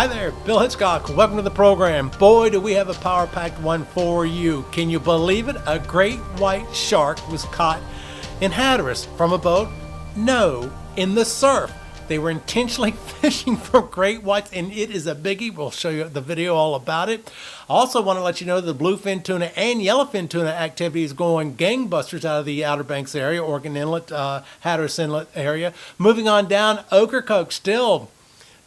Hi there, Bill Hitchcock. Welcome to the program. Boy, do we have a power-packed one for you. Can you believe it? A great white shark was caught in Hatteras from a boat? No, in the surf. They were intentionally fishing for great whites, and it is a biggie. We'll show you the video all about it. I also want to let you know the bluefin tuna and yellowfin tuna activity is going gangbusters out of the Outer Banks area, Oregon Inlet, Hatteras Inlet area. Moving on down, Ocracoke still.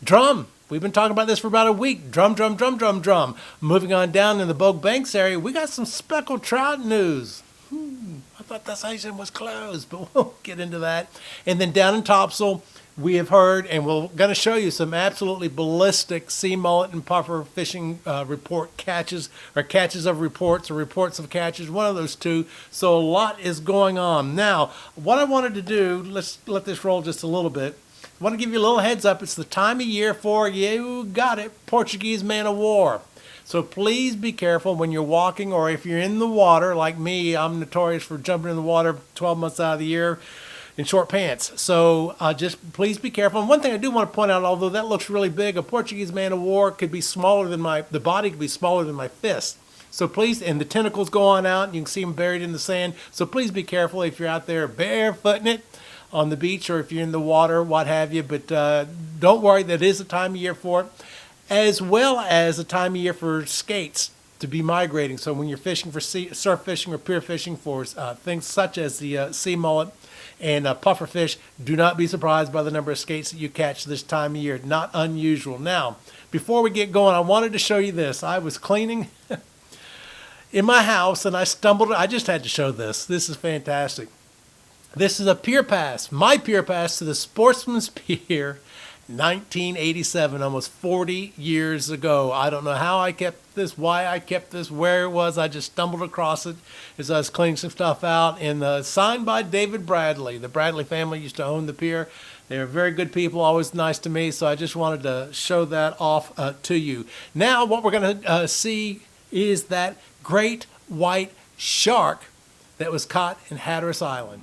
Drum. We've been talking about this for about a week. Drum, drum, drum, drum, drum. Moving on down in the Bogue Banks area, we got some speckled trout news. I thought that season was closed, but we'll get into that. And then down in Topsail, we have heard, and we're going to show you some absolutely ballistic sea mullet and puffer fishing report catches, or catches of reports, or reports of catches, one of those two. So a lot is going on. Now, what I wanted to do, let's let this roll just a little bit. I want to give you a little heads up. It's the time of year for, you got it, Portuguese Man O Wars. So please be careful when you're walking, or if you're in the water, like me, I'm notorious for jumping in the water 12 months out of the year in short pants. So just please be careful. And one thing I do want to point out, although that looks really big, a Portuguese Man O Wars could be smaller than the body could be smaller than my fist. So please, and the tentacles go on out, and you can see them buried in the sand. So please be careful if you're out there barefooting it on the beach, or if you're in the water, what have you. But don't worry, that is a time of year for it, as well as a time of year for skates to be migrating. So when you're fishing for surf fishing or pier fishing for things such as the sea mullet and puffer fish, do not be surprised by the number of skates that you catch this time of year. Not unusual. Now, before we get going, I wanted to show you this. I was cleaning in my house and I stumbled. I just had to show this. This is fantastic. This is a pier pass, my pier pass to the Sportsman's Pier, 1987, almost 40 years ago. I don't know how I kept this, why I kept this, where it was. I just stumbled across it as I was cleaning some stuff out. And signed by David Bradley. The Bradley family used to own the pier. They were very good people, always nice to me. So I just wanted to show that off to you. Now what we're going to see is that great white shark that was caught in Hatteras Island.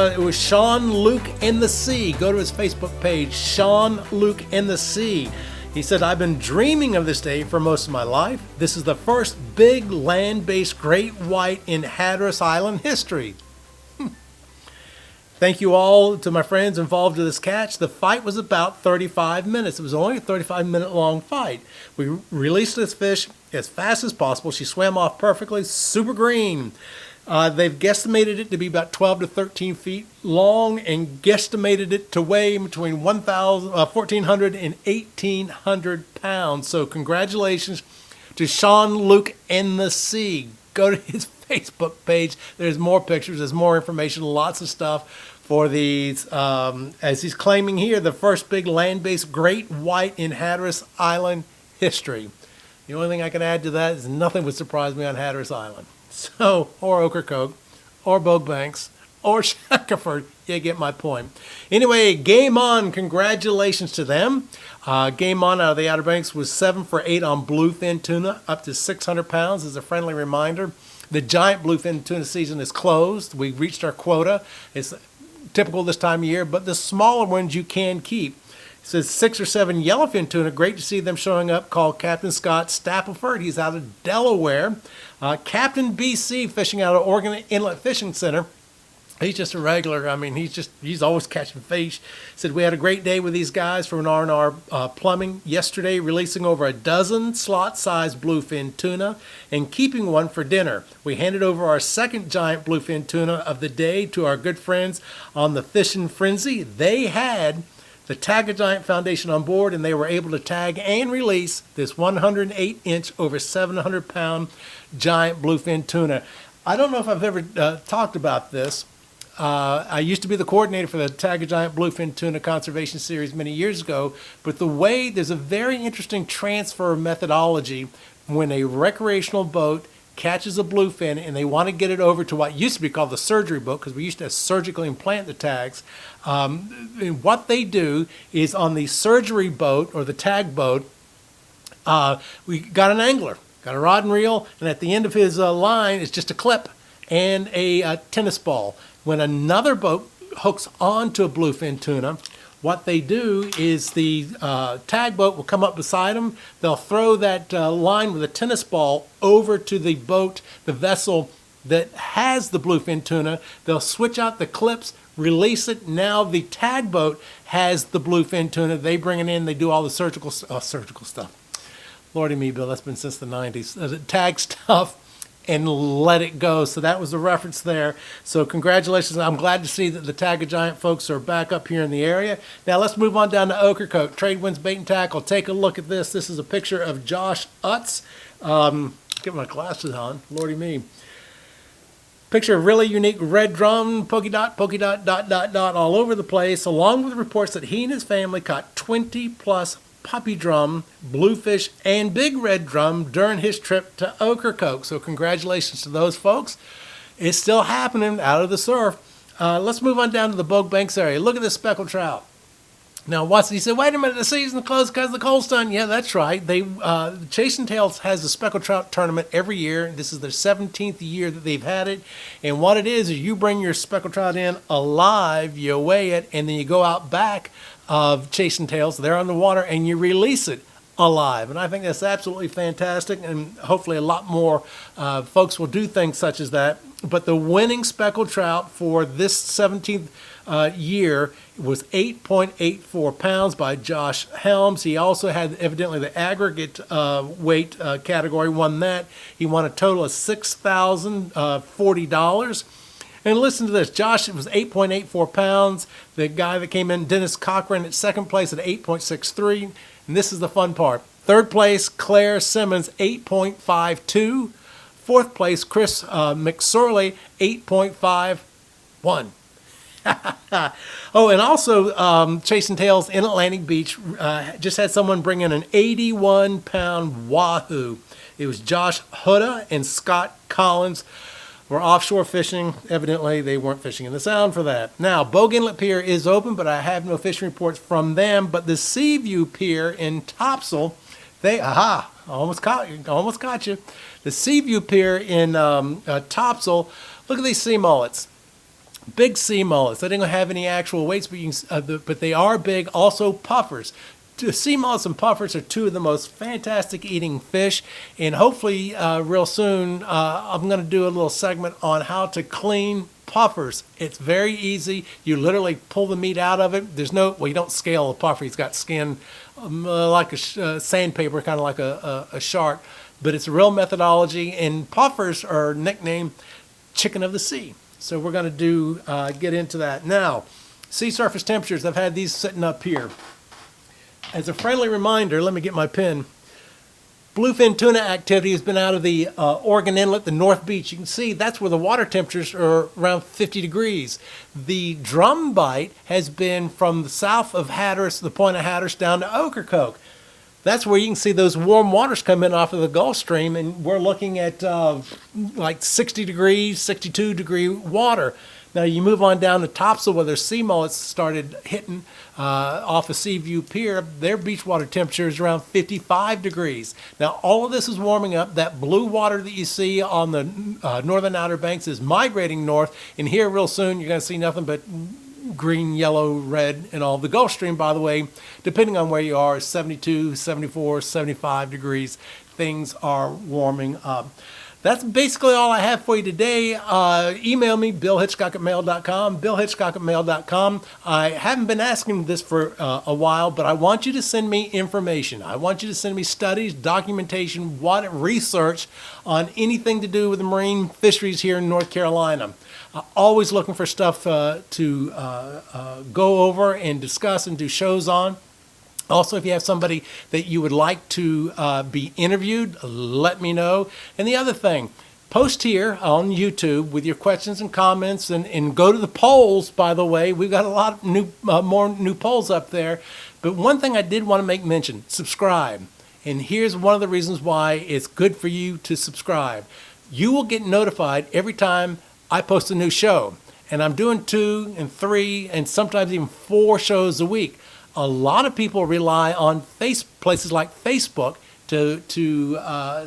It was Sean Luke in the Sea. Go to his Facebook page, Sean Luke in the Sea. He said, I've been dreaming of this day for most of my life. This is the first big land-based great white in Hatteras Island history. Thank you all to my friends involved in this catch. The fight was about 35 minutes. It was only a 35-minute long fight. We released this fish as fast as possible. She swam off perfectly, super green. They've guesstimated it to be about 12 to 13 feet long and guesstimated it to weigh between 1,400 and 1,800 pounds. So congratulations to Sean Luke in the Sea. Go to his Facebook page. There's more pictures. There's more information. Lots of stuff for these. As he's claiming here, the first big land-based great white in Hatteras Island history. The only thing I can add to that is nothing would surprise me on Hatteras Island. So, or Ocracoke, or Bogue Banks, or Shackelford. You get my point. Anyway, Game On. Congratulations to them. Game On out of the Outer Banks was 7 for 8 on bluefin tuna, up to 600 pounds. As a friendly reminder, the giant bluefin tuna season is closed. We reached our quota. It's typical this time of year, but the smaller ones you can keep. It says 6 or 7 yellowfin tuna. Great to see them showing up. Called Captain Scott Stapleford. He's out of Delaware. Captain BC fishing out of Oregon Inlet Fishing Center. He's just a regular. I mean, he's always catching fish. Said we had a great day with these guys from an R&R Plumbing yesterday, releasing over a dozen slot-sized bluefin tuna and keeping one for dinner. We handed over our second giant bluefin tuna of the day to our good friends on the Fishing Frenzy. They had the Tag a Giant Foundation on board, and they were able to tag and release this 108-inch, over 700-pound giant bluefin tuna. I don't know if I've ever talked about this. I used to be the coordinator for the Tag a Giant Bluefin Tuna Conservation Series many years ago, but there's a very interesting transfer methodology when a recreational boat catches a bluefin and they want to get it over to what used to be called the surgery boat, because we used to surgically implant the tags. And what they do is on the surgery boat or the tag boat, we got an angler, got a rod and reel, and at the end of his line is just a clip and a tennis ball. When another boat hooks onto a bluefin tuna, what they do is the tag boat will come up beside them. They'll throw that line with a tennis ball over to the boat, the vessel that has the bluefin tuna. They'll switch out the clips, release it. Now the tag boat has the bluefin tuna. They bring it in. They do all the surgical stuff. Lordy me, Bill, that's been since the 90s. The tag stuff and let it go. So that was the reference there. So congratulations. I'm glad to see that the Tag a Giant folks are back up here in the area. Now let's move on down to Ocracoke. Trade Winds Bait and Tackle. Take a look at this. This is a picture of Josh Utz. Get my glasses on. Lordy me. Picture of really unique red drum, polka dot, all over the place, along with reports that he and his family caught 20 plus puppy drum, bluefish, and big red drum during his trip to Ocracoke. So congratulations to those folks. It's still happening out of the surf. Let's move on down to the Bogue Banks area. Look at this speckled trout. Now, he said, wait a minute, the season closed because of the cold stun. Yeah, that's right. Chasing Tails has a speckled trout tournament every year. This is their 17th year that they've had it. And what it is you bring your speckled trout in alive, you weigh it, and then you go out back of Chasing Tails. They're on the water, and you release it alive. And I think that's absolutely fantastic, and hopefully a lot more folks will do things such as that. But the winning speckled trout for this 17th year was 8.84 pounds by Josh Helms. He also had evidently the aggregate weight category, won that. He won a total of $6,040. And listen to this. Josh, it was 8.84 pounds. The guy that came in, Dennis Cochran, at second place at 8.63. And this is the fun part. Third place, Claire Simmons, 8.52. Fourth place, Chris McSorley, 8.51. Oh, and also Chasing Tails in Atlantic Beach just had someone bring in an 81-pound wahoo. It was Josh Huda and Scott Collins. Were offshore fishing. Evidently, they weren't fishing in the Sound for that. Now, Bogue Inlet Pier is open, but I have no fishing reports from them. But the Seaview Pier in Topsail, almost caught you. The Seaview Pier in Topsail, look at these sea mullets. Big sea mullets. They didn't have any actual weights, but they are big. Also puffers. Sea mullets and puffers are two of the most fantastic eating fish, and hopefully real soon I'm going to do a little segment on how to clean puffers. It's very easy. You literally pull the meat out of it. You don't scale a puffer. He's got skin like a sandpaper, kind of like a shark, but it's a real methodology, and puffers are nicknamed chicken of the sea. So we're going to get into that. Now, sea surface temperatures, I've had these sitting up here. As a friendly reminder, let me get my pen. Bluefin tuna activity has been out of the Oregon Inlet, the North Beach. You can see that's where the water temperatures are around 50 degrees. The drum bite has been from the south of Hatteras, the point of Hatteras, down to Ocracoke. That's where you can see those warm waters come in off of the Gulf Stream, and we're looking at like 60 degrees, 62 degree water. Now you move on down to Topsail where their sea mullets started hitting off of Seaview Pier. Their beach water temperature is around 55 degrees. Now all of this is warming up. That blue water that you see on the northern Outer Banks is migrating north. And here real soon you're going to see nothing but green, yellow, red, and all. The Gulf Stream, by the way, depending on where you are, is 72, 74, 75 degrees. Things are warming up. That's basically all I have for you today. Email me, billhitchcock@mail.com, billhitchcock@mail.com. I haven't been asking this for a while, but I want you to send me information. I want you to send me studies, documentation, research on anything to do with the marine fisheries here in North Carolina. Always looking for stuff to go over and discuss and do shows on. Also, if you have somebody that you would like to be interviewed, let me know. And the other thing, post here on YouTube with your questions and comments, and go to the polls. By the way, we've got a lot of more new polls up there. But one thing I did want to make mention: subscribe. And here's one of the reasons why it's good for you to subscribe. You will get notified every time I post a new show. And I'm doing 2 and 3 and sometimes even 4 shows a week. A lot of people rely on places like Facebook to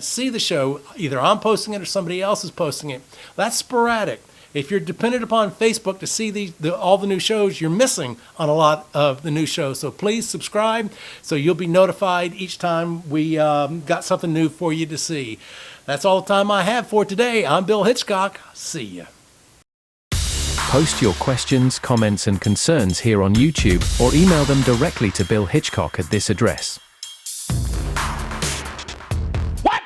see the show. Either I'm posting it or somebody else is posting it. That's sporadic. If you're dependent upon Facebook to see all the new shows, you're missing on a lot of the new shows. So please subscribe so you'll be notified each time we got something new for you to see. That's all the time I have for today. I'm Bill Hitchcock. See ya. Post your questions, comments, and concerns here on YouTube, or email them directly to Bill Hitchcock at this address. What?